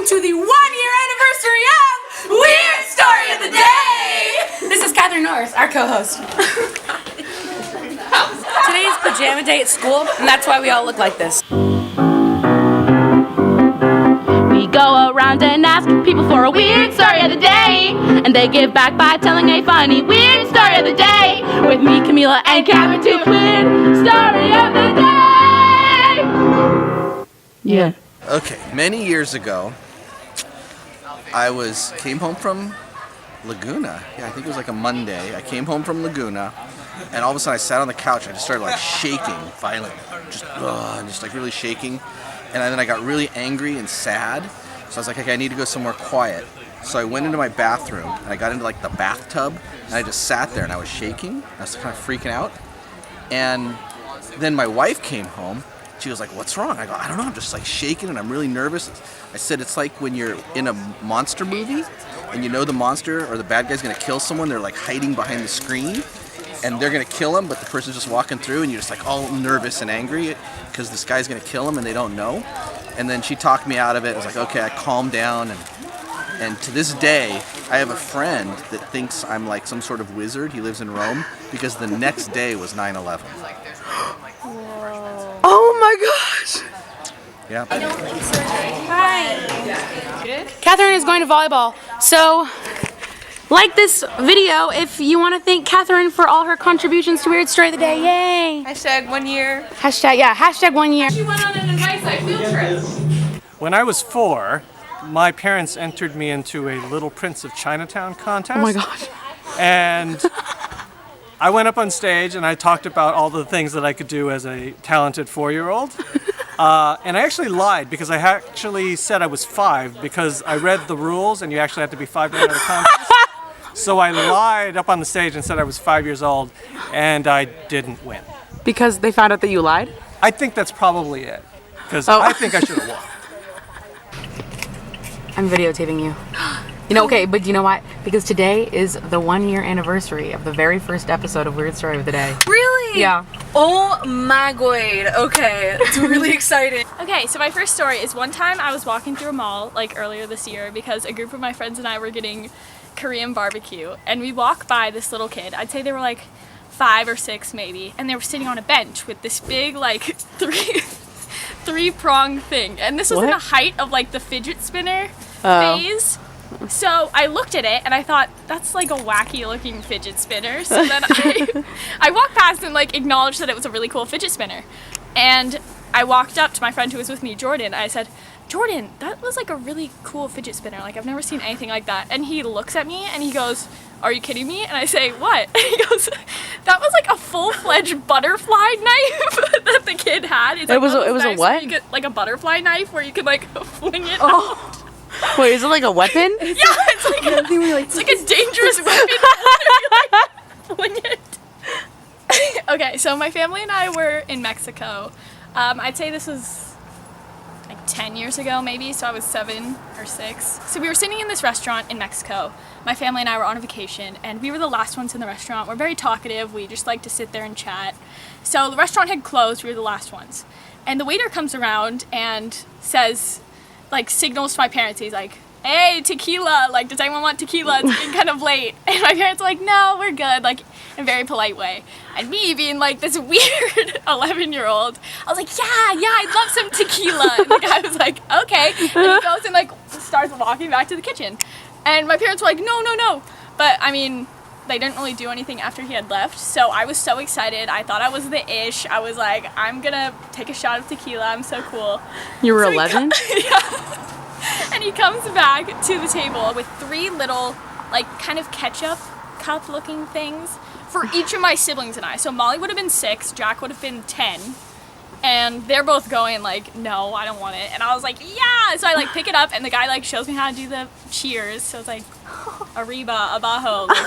welcome to the 1-year anniversary of Weird Story of the Day! This is Kathryn Norris, our co-host. Today's pajama day at school, and that's why we all look like this. We go around and ask people for a weird story of the day, and they give back by telling a funny weird story of the day. With me, Camila, and Kathryn, to Weird Story of the Day! Yeah. Okay, many years ago, I came home from Laguna. Yeah, I think it was like a Monday. I came home from Laguna, and all of a sudden I sat on the couch. I just started like shaking violently, just like really shaking. And then I got really angry and sad. So I was like, okay, I need to go somewhere quiet. So I went into my bathroom, and I got into like the bathtub, and I just sat there, and I was shaking. I was kind of freaking out. And then my wife came home. She was like, what's wrong? I go, I don't know, I'm just like shaking and I'm really nervous. I said, it's like when you're in a monster movie and you know the monster or the bad guy's gonna kill someone, they're like hiding behind the screen and they're gonna kill him, but the person's just walking through and you're just like all nervous and angry because this guy's gonna kill him and they don't know. And then she talked me out of it. I was like, okay, I calmed down. And to this day, I have a friend that thinks I'm like some sort of wizard. He lives in Rome because the next day was 9/11. Oh my gosh! Yeah. Hi! Kathryn is going to volleyball, so like this video if you want to thank Kathryn for all her contributions to Weird Story of the Day. Yay! Hashtag 1 year. Hashtag 1 year. She went on an advice field trip. When I was 4, my parents entered me into a Little Prince of Chinatown contest. Oh my gosh. And I went up on stage and I talked about all the things that I could do as a talented 4-year-old. And I actually lied because I actually said I was 5 because I read the rules and you actually had to be 5 to enter the contest. So I lied up on the stage and said I was 5 years old and I didn't win. Because they found out that you lied? I think that's probably it. Because I think I should have won. I'm videotaping you. You know, okay, but you know what? Because today is the 1-year anniversary of the very first episode of Weird Story of the Day. Really? Yeah. Oh my god. Okay, it's really exciting. Okay, so my first story is one time I was walking through a mall like earlier this year because a group of my friends and I were getting Korean barbecue, and we walk by this little kid. I'd say they were like 5 or 6 maybe, and they were sitting on a bench with this big like three-prong thing, and this was in the height of like the fidget spinner phase. So I looked at it and I thought, that's like a wacky looking fidget spinner. So then I walked past and like acknowledged that it was a really cool fidget spinner. And I walked up to my friend who was with me, Jordan. I said, Jordan, that was like a really cool fidget spinner. Like I've never seen anything like that. And he looks at me and he goes, are you kidding me? And I say, what? And he goes, that was like a full-fledged butterfly knife that the kid had. It's like it was a what? You get, like a butterfly knife where you could like fling it out. Wait, is it like a weapon? Yeah, it's like a dangerous weapon. Fling it. Okay, so my family and I were in Mexico. I'd say this was like 10 years ago maybe, so I was 7 or 6. So we were sitting in this restaurant in Mexico. My family and I were on a vacation, and we were the last ones in the restaurant. We're very talkative. We just like to sit there and chat. So the restaurant had closed. We were the last ones. And the waiter comes around and says, like signals to my parents. He's like, hey, tequila, like does anyone want tequila? It's getting kind of late. And my parents are like, no, we're good, like in a very polite way. And me being like this weird 11-year-old, I was like, yeah, I'd love some tequila. And the guy was like, okay. And he goes and like starts walking back to the kitchen. And my parents were like, no. But I mean, they didn't really do anything after he had left. So I was so excited. I thought I was the ish. I was like, I'm gonna take a shot of tequila. I'm so cool. You were 11? Yeah. And he comes back to the table with 3 little, like, kind of ketchup cup looking things for each of my siblings and I. So Molly would have been 6, Jack would have been 10. And they're both going like, no, I don't want it. And I was like, yeah! So I like pick it up and the guy like shows me how to do the cheers. So it's like, arriba, abajo. Like, so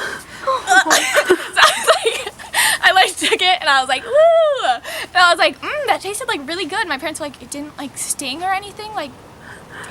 I like took it and I was like, woo! And I was like, that tasted like really good. My parents were like, it didn't like sting or anything? Like,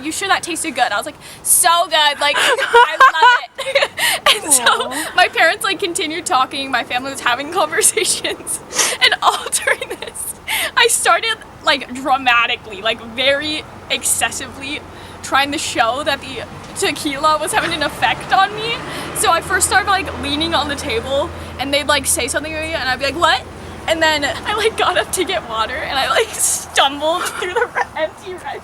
you sure that tasted good? I was like, so good, like, I love it. And so my parents like continued talking, my family was having conversations, and all during this, I started like dramatically, like very excessively trying to show that the tequila was having an effect on me. So I first started like leaning on the table, and they'd like say something to me, and I'd be like, what? And then I like got up to get water, and I like stumbled through the empty restaurant.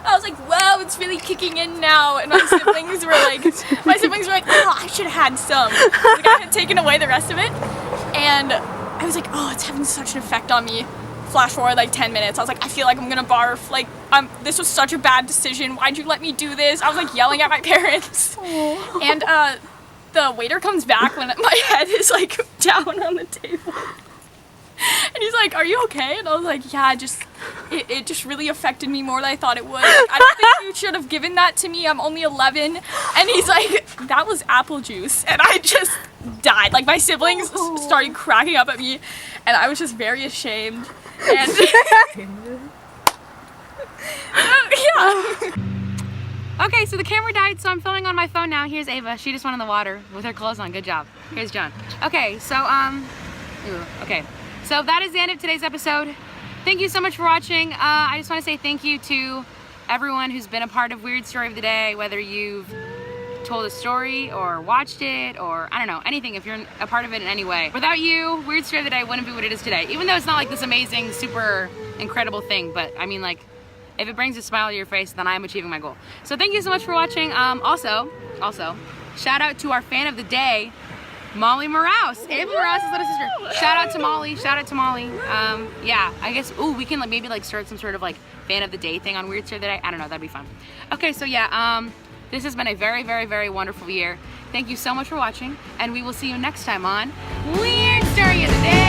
I was like, wow, it's really kicking in now. And my siblings were like, oh, I should have had some. Like, I had taken away the rest of it. And I was like, oh, it's having such an effect on me. Flash forward like 10 minutes. I was like, I feel like I'm gonna barf. Like, this was such a bad decision. Why'd you let me do this? I was like yelling at my parents. And the waiter comes back when my head is like down on the table. And he's like, are you okay? And I was like, yeah, it just really affected me more than I thought it would. Like, I don't think you should have given that to me. I'm only 11. And he's like, that was apple juice. And I just died. Like, my siblings started cracking up at me, and I was just very ashamed. And yeah. Okay, so the camera died, so I'm filming on my phone now. Here's Ava. She just went in the water with her clothes on. Good job. Here's John. Okay, so okay. So that is the end of today's episode. Thank you so much for watching. I just want to say thank you to everyone who's been a part of Weird Story of the Day, whether you've told a story or watched it or I don't know, anything, if you're a part of it in any way. Without you, Weird Story of the Day wouldn't be what it is today. Even though it's not like this amazing, super incredible thing, but I mean, like, if it brings a smile to your face, then I'm achieving my goal. So thank you so much for watching. Also, shout out to our fan of the day, Molly Moraus. Ava Moraus' little sister. Shout out to Molly. Yeah, I guess, we can like maybe like start some sort of like fan of the day thing on Weird Story of the Day. I don't know, that'd be fun. Okay, so yeah, this has been a very, very, very wonderful year. Thank you so much for watching, and we will see you next time on Weird Story of the Day.